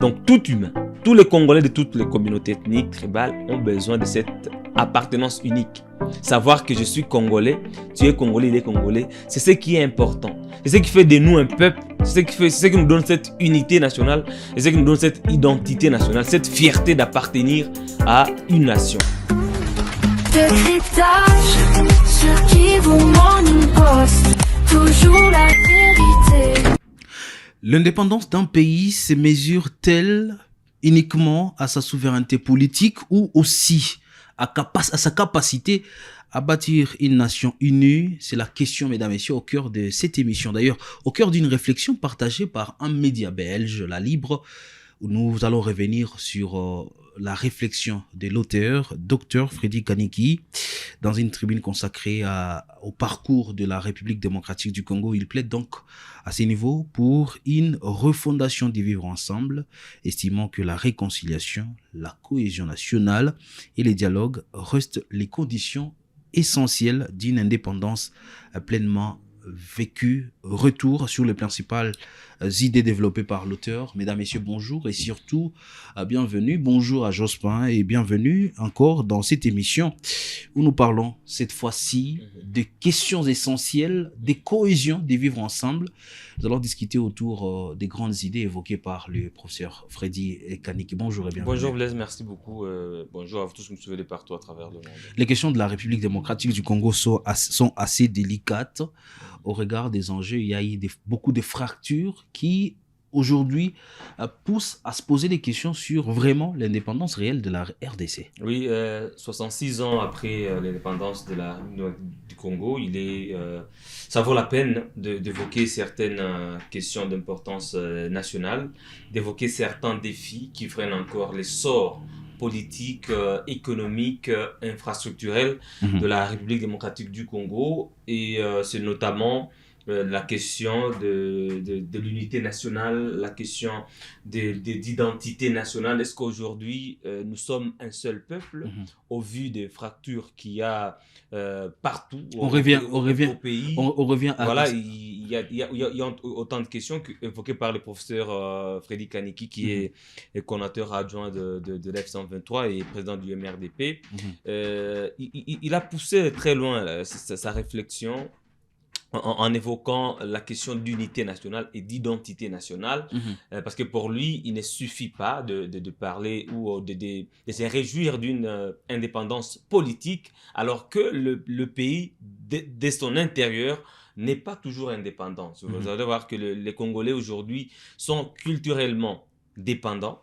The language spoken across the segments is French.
Donc tout humain, tous les Congolais de toutes les communautés ethniques, tribales ont besoin de cette appartenance unique. Savoir que je suis Congolais, tu es Congolais, il est Congolais, c'est ce qui est important. C'est ce qui fait de nous un peuple, c'est ce qui nous donne cette unité nationale, c'est ce qui nous donne cette identité nationale, cette fierté d'appartenir à une nation. Décryptage, ceux qui vous manipulent, toujours la vérité. L'indépendance d'un pays se mesure-t-elle uniquement à sa souveraineté politique ou aussi à sa capacité à bâtir une nation unie? C'est la question, mesdames et messieurs, au cœur de cette émission. D'ailleurs, au cœur d'une réflexion partagée par un média belge, La Libre, où nous allons revenir sur la réflexion de l'auteur, Dr Freddy Kaniki, dans une tribune consacrée au parcours de la République démocratique du Congo. Il plaide donc à ce niveau pour une refondation du vivre ensemble, estimant que la réconciliation, la cohésion nationale et les dialogues restent les conditions essentielles d'une indépendance pleinement vécue. Retour sur les principales idées développées par l'auteur. Mesdames, messieurs, bonjour et surtout bienvenue. Bonjour à Jospin et bienvenue encore dans cette émission où nous parlons cette fois-ci de questions essentielles, des cohésions, des vivre ensemble. Nous allons discuter autour des grandes idées évoquées par le professeur Freddy Kaniki. Bonjour et bienvenue. Bonjour Blaise, merci beaucoup. Bonjour à vous tous qui nous suivez de partout à travers le monde. Les questions de la République démocratique du Congo sont assez délicates au regard des enjeux. Il y a eu beaucoup de fractures qui, aujourd'hui, poussent à se poser des questions sur vraiment l'indépendance réelle de la RDC. Oui, 66 ans après l'indépendance de du Congo, ça vaut la peine d'évoquer certaines questions d'importance nationale, d'évoquer certains défis qui freinent encore l'essor politique, économique, infrastructurel de la République démocratique du Congo. Et c'est notamment la question de l'unité nationale, la question d'identité nationale. Est-ce qu'aujourd'hui, nous sommes un seul peuple au vu des fractures qu'il y a partout au pays? On revient à... Voilà, il y a autant de questions évoquées par le professeur Freddy Kaniki, qui est coordonnateur adjoint de l'F123 et président du MRDP. Il a poussé très loin sa réflexion en évoquant la question d'unité nationale et d'identité nationale, parce que pour lui, il ne suffit pas de parler ou de se réjouir d'une indépendance politique, alors que le pays, de son intérieur, n'est pas toujours indépendant. Vous allez voir que les Congolais aujourd'hui sont culturellement dépendants,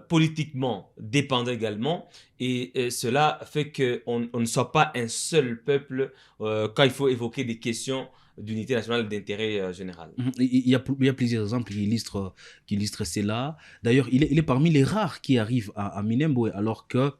politiquement dépendant également, et cela fait qu'on ne soit pas un seul peuple quand il faut évoquer des questions d'unité nationale d'intérêt général. Il y a plusieurs exemples qui illustrent cela. D'ailleurs, il est parmi les rares qui arrivent à Minembwe, alors que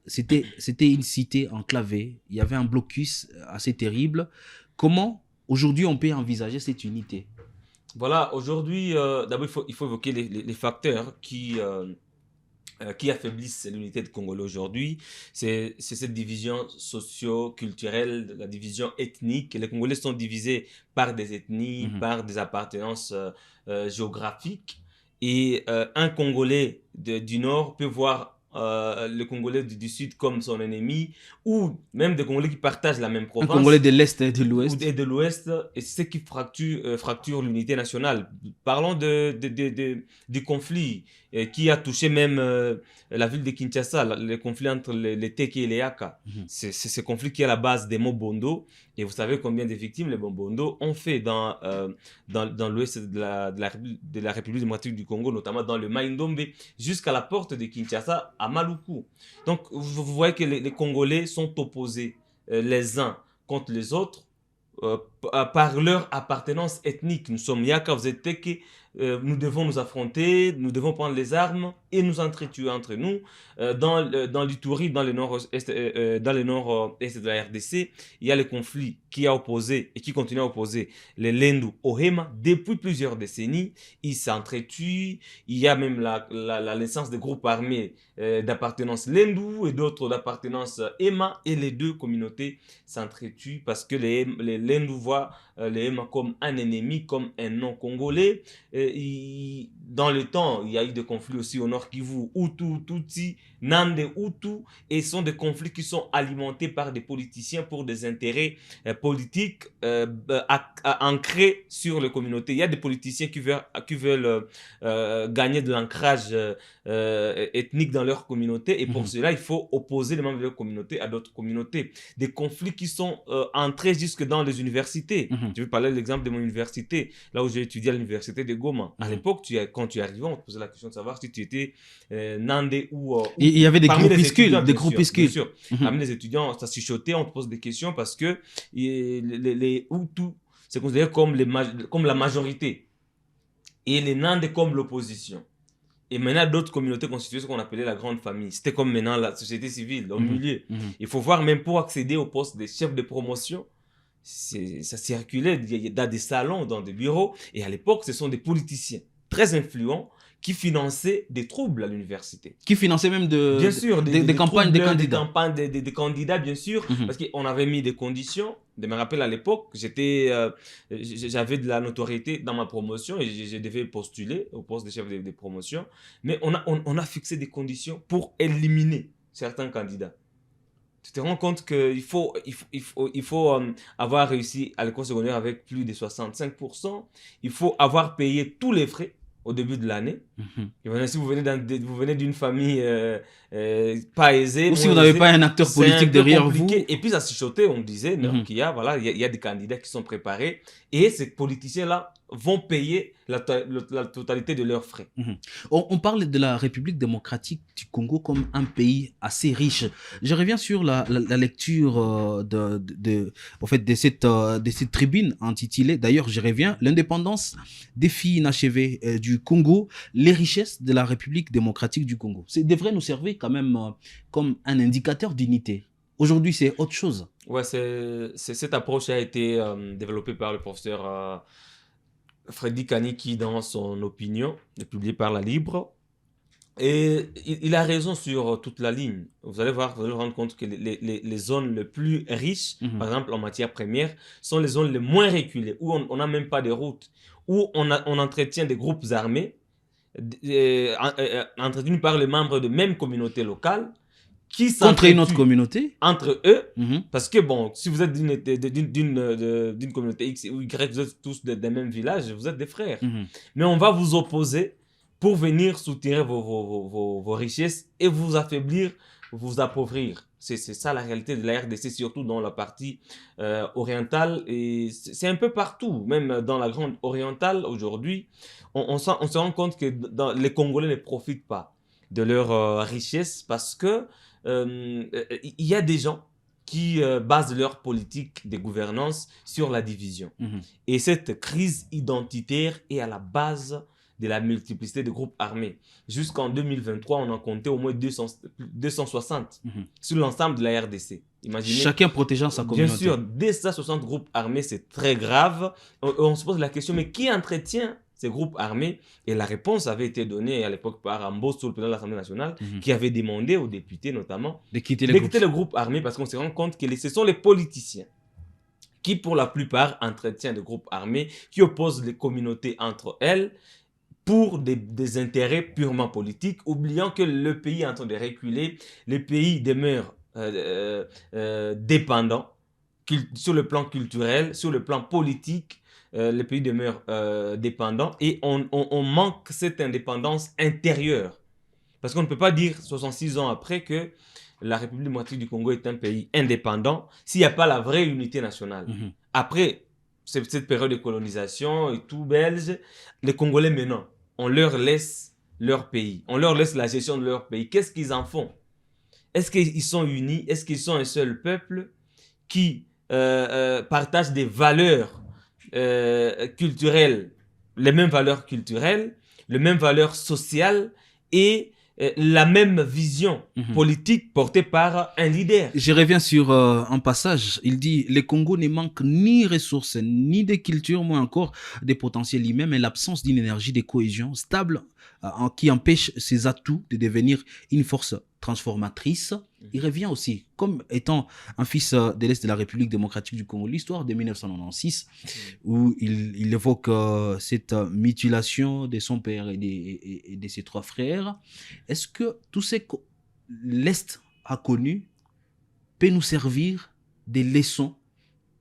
c'était une cité enclavée. Il y avait un blocus assez terrible. Comment aujourd'hui on peut envisager cette unité? Voilà, aujourd'hui, d'abord, il faut évoquer les facteurs qui affaiblissent l'unité de Congolais aujourd'hui. C'est cette division socio-culturelle, la division ethnique. Les Congolais sont divisés par des ethnies, par des appartenances géographiques. Et un Congolais du Nord peut voir le Congolais du Sud comme son ennemi, ou même des Congolais qui partagent la même province. Un Congolais de l'Est et de l'Ouest. Et de l'Ouest, et c'est ce qui fracture l'unité nationale. Parlons du conflit qui a touché même la ville de Kinshasa, le conflit entre les Teke et les Yaka. C'est ce conflit qui est à la base des mots Bondo, et vous savez combien de victimes les Bondo ont fait dans l'ouest de la République démocratique du Congo, notamment dans le Mai-Ndombe, jusqu'à la porte de Kinshasa, à Maluku. Donc vous voyez que les Congolais sont opposés les uns contre les autres par leur appartenance ethnique. Nous sommes Yaka, vous êtes Teke, nous devons nous affronter, nous devons prendre les armes et nous entretuer entre nous. Dans l'Ituri, dans le nord-est de la RDC, il y a le conflit qui a opposé et qui continue à opposer les Lendu au Hema depuis plusieurs décennies. Ils s'entretuent. Il y a même la naissance de groupes armés d'appartenance Lendu et d'autres d'appartenance Hema, et les deux communautés s'entretuent parce que les Lendu voient les Hema comme un ennemi, comme un non-congolais. Dans le temps, il y a eu des conflits aussi au Nord Kivu, Hutu, Tutsi, Nande, Hutu, et ce sont des conflits qui sont alimentés par des politiciens pour des intérêts politiques ancrés sur les communautés. Il y a des politiciens qui veulent gagner de l'ancrage ethnique dans leur communauté, et pour cela, il faut opposer les membres de leur communauté à d'autres communautés. Des conflits qui sont entrés jusque dans les universités. Je vais parler de l'exemple de mon université, là où j'ai étudié à l'université de Goma. À l'époque, quand tu arrivais, on te posait la question de savoir si tu étais Nandé ou... Il y avait des groupuscules, Bien sûr. Parmi les étudiants, ça chuchotait, on te pose des questions parce que les Hutus, c'est considéré comme la majorité. Et les Nandés comme l'opposition. Et maintenant, d'autres communautés constituaient ce qu'on appelait la grande famille. C'était comme maintenant la société civile, au milieu. Il faut voir, même pour accéder au poste des chefs de promotion, ça circulait dans des salons, dans des bureaux. Et à l'époque, ce sont des politiciens très influents qui finançaient des troubles à l'université. Qui finançaient même bien sûr, des campagnes des candidats. Des campagnes des candidats, bien sûr, parce qu'on avait mis des conditions. Je me rappelle à l'époque, j'avais de la notoriété dans ma promotion et je devais postuler au poste de chef de promotion. Mais on a fixé des conditions pour éliminer certains candidats. Tu te rends compte qu'il faut avoir réussi à l'école secondaire avec plus de 65%. Il faut avoir payé tous les frais au début de l'année. Si vous venez d'une famille pas aisée, ou si vous n'avez pas un acteur politique derrière vous. Et puis à chuchoter, on disait qu'il y a des candidats qui sont préparés et ces politiciens-là vont payer la totalité de leurs frais. On parle de la République démocratique du Congo comme un pays assez riche. Je reviens sur la lecture de cette tribune intitulée, d'ailleurs je reviens, l'indépendance des filles inachevées du Congo, les richesses de la République démocratique du Congo. Ça devrait nous servir quand même comme un indicateur d'unité. Aujourd'hui, c'est autre chose. Ouais, cette approche a été développée par le professeur Freddy Kaniki dans son opinion, publiée par La Libre. Et il a raison sur toute la ligne. Vous allez vous rendre compte que les zones les plus riches, par exemple en matière première, sont les zones les moins reculées, où on n'a même pas de routes, où on entretient des groupes armés, entretenus par les membres de même communauté locale, qui contre une autre communauté entre eux, parce que bon, si vous êtes d'une communauté X ou Y, vous êtes tous des mêmes villages, vous êtes des frères. Mais on va vous opposer pour venir soutirer vos richesses et vous affaiblir, vous appauvrir. C'est ça la réalité de la RDC, surtout dans la partie orientale. Et c'est un peu partout, même dans la grande orientale aujourd'hui. On se rend compte que les Congolais ne profitent pas de leur richesse parce que il y a des gens qui basent leur politique de gouvernance sur la division. Et cette crise identitaire est à la base de la multiplicité de groupes armés. Jusqu'en 2023, on en comptait au moins 260 sur l'ensemble de la RDC. Imaginez, chacun protégeant sa communauté. Bien sûr, 260 groupes armés, c'est très grave. On se pose la question, mais qui entretient ces groupes armés? Et la réponse avait été donnée à l'époque par Ambosso, le président de l'Assemblée nationale, qui avait demandé aux députés notamment de quitter les groupes armés parce qu'on se rend compte que ce sont les politiciens qui, pour la plupart, entretiennent des groupes armés, qui opposent les communautés entre elles pour des intérêts purement politiques, oubliant que le pays est en train de reculer, le pays demeure dépendant sur le plan culturel, sur le plan politique. Le pays demeure dépendant et on manque cette indépendance intérieure. Parce qu'on ne peut pas dire 66 ans après que la République démocratique du Congo est un pays indépendant s'il n'y a pas la vraie unité nationale. Après cette période de colonisation et tout belge, les Congolais maintenant, on leur laisse leur pays, on leur laisse la gestion de leur pays. Qu'est-ce qu'ils en font? Est-ce qu'ils sont unis? Est-ce qu'ils sont un seul peuple qui partage des valeurs culturelles, les mêmes valeurs culturelles, les mêmes valeurs sociales et la même vision politique portée par un leader? Je reviens sur un passage. Il dit « Les Congo ne manquent ni ressources, ni de culture, moins encore des potentiels humains, mais l'absence d'une énergie de cohésion stable qui empêche ses atouts de devenir une force transformatrice. Il revient aussi comme étant un fils de l'Est de la République démocratique du Congo, l'histoire de 1996, où il évoque cette mutilation de son père et de ses 3 frères. Est-ce que tout ce que l'Est a connu peut nous servir des leçons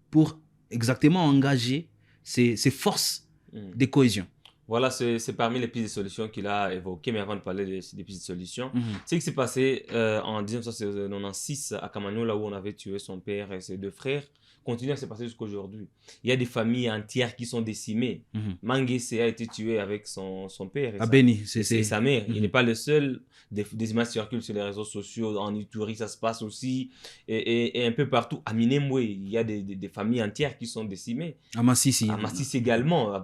pour exactement engager ces forces de cohésion? Voilà, c'est parmi les pistes de solutions qu'il a évoquées. Mais avant de parler des pistes de solutions, c'est ce qui s'est passé en 1996 à Kamano, là où on avait tué son père et ses 2 frères, continue à se passer jusqu'à aujourd'hui. Il y a des familles entières qui sont décimées. Manguese a été tué avec son père et Beni, c'est sa mère. Il n'est pas le seul. Des images circulent sur les réseaux sociaux. En Ituri, ça se passe aussi. Et un peu partout. À Minembwe, il y a des familles entières qui sont décimées. À Massissi. À Massissi également,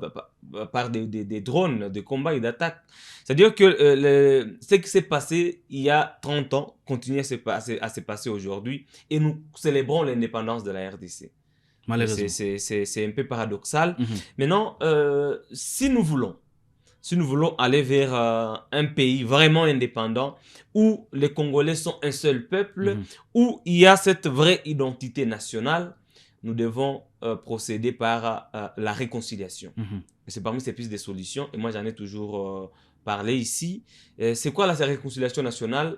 par des drones de combat et d'attaque. C'est-à-dire que ce qui s'est passé il y a 30 ans continue à se passer aujourd'hui. Et nous célébrons l'indépendance de la RDC. Malheureusement. C'est un peu paradoxal. Maintenant, si nous voulons aller vers un pays vraiment indépendant, où les Congolais sont un seul peuple, où il y a cette vraie identité nationale, nous devons procéder par la réconciliation. Et c'est parmi ces pistes de solutions, et moi j'en ai toujours parlé ici. C'est quoi la réconciliation nationale?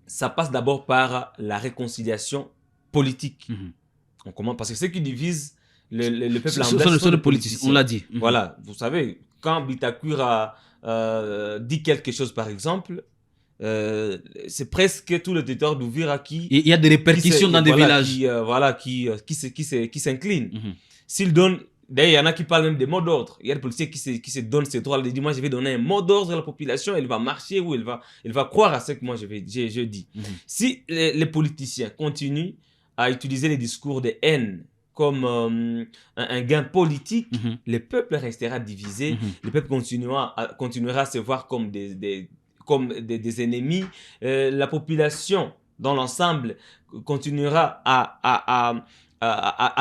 Ça passe d'abord par la réconciliation politique. On commence, parce que ce qui divise le peuple en deux sont les politiciens, on l'a dit. Voilà, vous savez, quand Bitakura dit quelque chose, par exemple, c'est presque tout le territoire d'Ouvira qui... Il y a des répercussions dans des villages. Qui s'incline. S'il donne... D'ailleurs, il y en a qui parlent même des mots d'ordre. Il y a des policiers qui se donnent ces droits. Ils disent, moi, je vais donner un mot d'ordre à la population. Elle va marcher ou elle va croire à ce que moi, je dis. Si les politiciens continuent à utiliser les discours de haine comme un gain politique, le peuple restera divisé. Le peuple continuera à se voir comme des ennemis. La population, dans l'ensemble, continuera à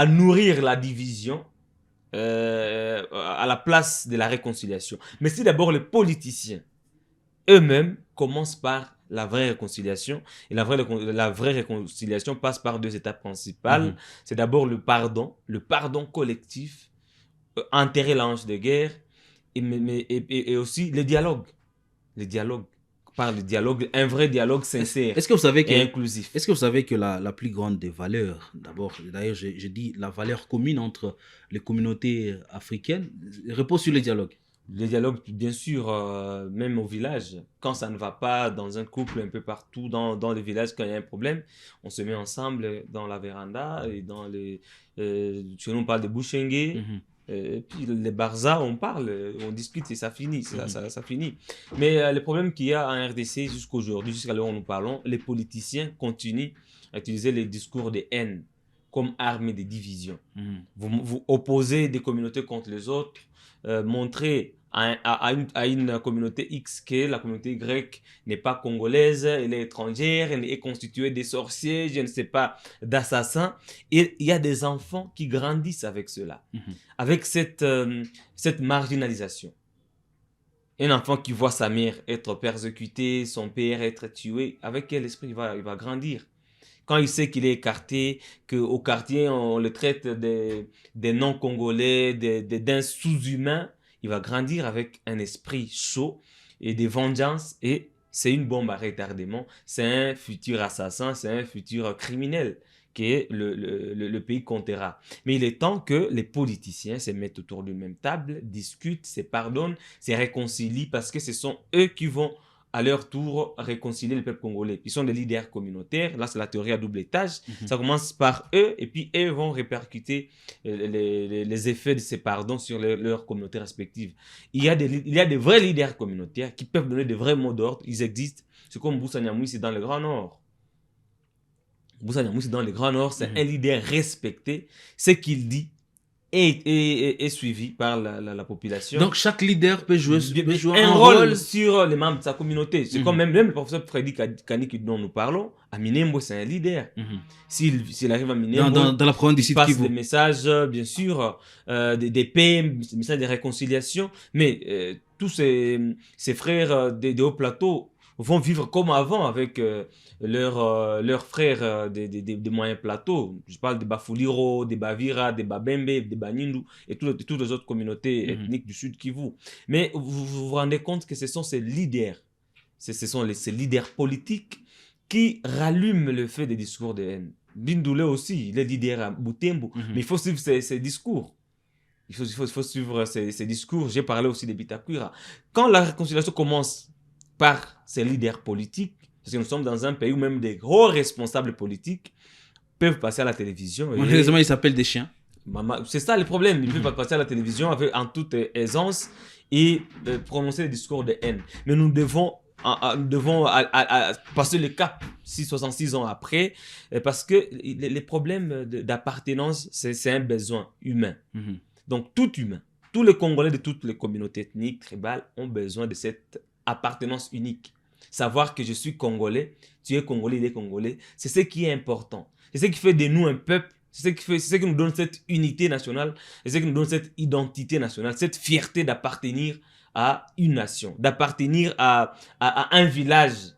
nourrir la division à la place de la réconciliation. Mais si d'abord les politiciens eux-mêmes commencent par la vraie réconciliation, et la vraie réconciliation passe par 2 étapes principales. C'est d'abord le pardon collectif, enterrer la hanche de guerre, et aussi le dialogue. Par le dialogue, un vrai dialogue sincère et inclusif. Est-ce que vous savez que la plus grande des valeurs, d'abord, d'ailleurs je dis la valeur commune entre les communautés africaines, repose sur le dialogue? Le dialogue, bien sûr, même au village, quand ça ne va pas dans un couple, un peu partout dans les villages, quand il y a un problème, on se met ensemble dans la véranda et dans les... chez nous, on parle de Bouchengue. Et puis les Barza, on parle, on discute et ça finit. Ça finit. Mais le problème qu'il y a en RDC jusqu'aujourd'hui, jusqu'à l'heure où nous parlons, les politiciens continuent à utiliser les discours de haine comme arme de division. Vous opposez des communautés contre les autres, montrez à une communauté X que la communauté Y n'est pas congolaise, elle est étrangère, elle est constituée de sorciers, je ne sais pas, d'assassins. Et il y a des enfants qui grandissent avec cela, avec cette marginalisation. Un enfant qui voit sa mère être persécutée, son père être tué, avec quel esprit il va grandir? Quand il sait qu'il est écarté, qu'au quartier on le traite des non-congolais, d'un sous-humain, il va grandir avec un esprit chaud et des vengeances, et c'est une bombe à retardement. C'est un futur assassin, c'est un futur criminel que le pays comptera. Mais il est temps que les politiciens se mettent autour d'une même table, discutent, se pardonnent, se réconcilient, parce que ce sont eux qui vont à leur tour réconcilier le peuple congolais. Ils sont des leaders communautaires. Là, c'est la théorie à double étage. Ça commence par eux, et puis eux vont répercuter les effets de ces pardons sur leurs communautés respectives. Il y a des vrais leaders communautaires qui peuvent donner de vrais mots d'ordre. Ils existent. C'est comme Boussa Nyamui, c'est dans le Grand Nord. Boussa Nyamui, c'est dans le Grand Nord. C'est un leader respecté. Ce qu'il dit, est suivi par la population. Donc chaque leader peut jouer un rôle sur les membres de sa communauté. C'est comme même le professeur Freddy Kaniki dont nous parlons, à Minembwe, c'est un leader. S'il arrive à Minembwe, dans la province du il Sud passe Kivu. des messages, bien sûr, des paix, des messages de réconciliation, mais tous ces frères des hauts plateaux vont vivre comme avant avec leurs frères des moyens plateaux. Je parle des Bafuliro, des Bavira, des Babembe, des Banindu et toutes les autres communautés ethniques du Sud Kivu. Mais vous rendez compte que ce sont ces leaders, ce sont ces leaders politiques qui rallument le feu des discours de haine. Bindoulé aussi, il est leader à Butembo, mais il faut suivre ces discours. Il faut suivre ces discours. J'ai parlé aussi de Bitakwira. Quand la réconciliation commence par ces leaders politiques, parce que nous sommes dans un pays où même des gros responsables politiques peuvent passer à la télévision. Malheureusement, ils s'appellent des chiens. C'est ça le problème. Ils peuvent passer à la télévision en toute aisance et prononcer des discours de haine. Mais nous devons passer le cap 66 ans après, parce que les problèmes d'appartenance, c'est un besoin humain. Donc tout humain, tous les Congolais de toutes les communautés ethniques, tribales, ont besoin de cette appartenance unique. Savoir que je suis Congolais, tu es Congolais, il est Congolais, c'est ce qui est important. C'est ce qui fait de nous un peuple, c'est ce qui nous donne cette unité nationale, c'est ce qui nous donne cette identité nationale, cette fierté d'appartenir à une nation, d'appartenir à un village.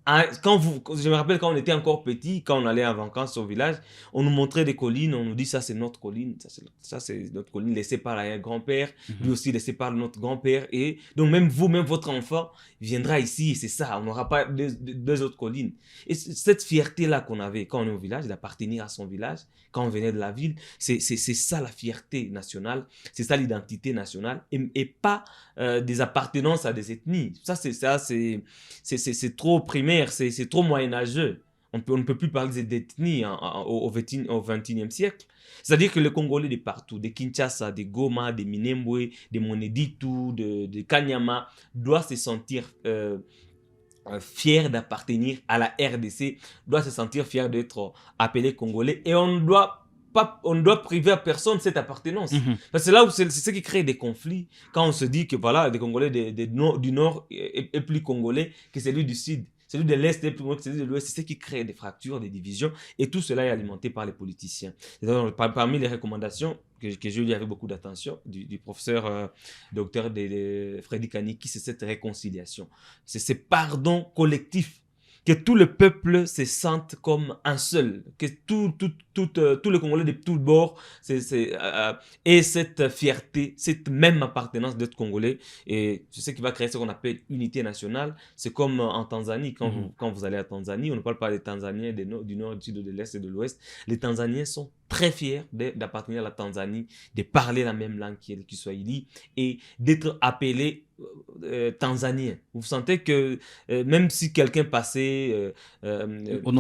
Je me rappelle quand on était encore petit, quand on allait en vacances au village, on nous montrait des collines, on nous dit ça c'est notre colline, ça c'est notre colline laissée par un grand-père, lui aussi laissé par notre grand-père, et donc même vous, même votre enfant viendra ici, et c'est ça, on n'aura pas deux autres collines. Et cette fierté-là qu'on avait quand on est au village, d'appartenir à son village, quand on venait de la ville, c'est ça la fierté nationale, c'est ça l'identité nationale, et pas des appartenances à des ethnies. Ça c'est trop primaire, c'est trop moyenâgeux. On ne peut plus parler d'ethnie au XXIe siècle. C'est-à-dire que les Congolais de partout, de Kinshasa, de Goma, de Minembwe, de Moneditu, de Kanyama, doivent se sentir fiers d'appartenir à la RDC, doivent se sentir fiers d'être appelés Congolais, et on ne doit priver à personne cette appartenance. Parce que là où c'est ce qui crée des conflits, quand on se dit que voilà, des Congolais du Nord est plus Congolais que celui du Sud. Celui de l'Est est plus grand que celui de l'Ouest. C'est ce qui crée des fractures, des divisions. Et tout cela est alimenté par les politiciens. Donc, parmi les recommandations que j'ai lues avec beaucoup d'attention du professeur docteur Freddy Kaniki, c'est cette réconciliation. C'est ce pardon collectif. Que tout le peuple se sente comme un seul. Que tous les Congolais de tous bords aient cette fierté, cette même appartenance d'être Congolais. Et c'est ce qui va créer ce qu'on appelle unité nationale. C'est comme en Tanzanie, quand vous allez à Tanzanie, on ne parle pas des Tanzaniens du Nord, du Sud, de l'Est et de l'Ouest. Les Tanzaniens sont très fiers d'appartenir à la Tanzanie, de parler la même langue qui est le Kiswahili et d'être appelés Tanzaniens. Vous sentez que même si quelqu'un passait devant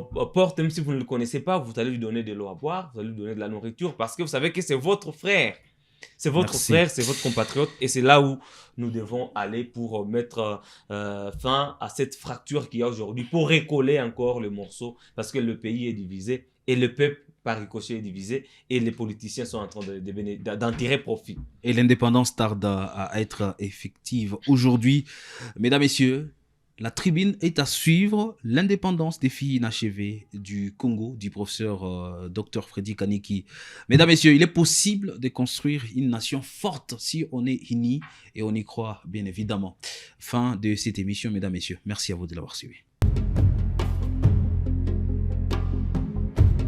votre porte, même si vous ne le connaissez pas, vous allez lui donner de l'eau à boire, vous allez lui donner de la nourriture, parce que vous savez que c'est votre frère. C'est votre frère, c'est votre compatriote, et c'est là où nous devons aller pour mettre fin à cette fracture qu'il y a aujourd'hui, pour recoller encore le morceau, parce que le pays est divisé, et le peuple par ricochet est divisé, et les politiciens sont en train d'en tirer profit. Et l'indépendance tarde à être effective. Aujourd'hui, mesdames, messieurs, la tribune est à suivre. L'indépendance des filles inachevées du Congo, du professeur Dr Freddy Kaniki. Mesdames, messieurs, il est possible de construire une nation forte si on est unis et on y croit, bien évidemment. Fin de cette émission, mesdames, messieurs. Merci à vous de l'avoir suivi.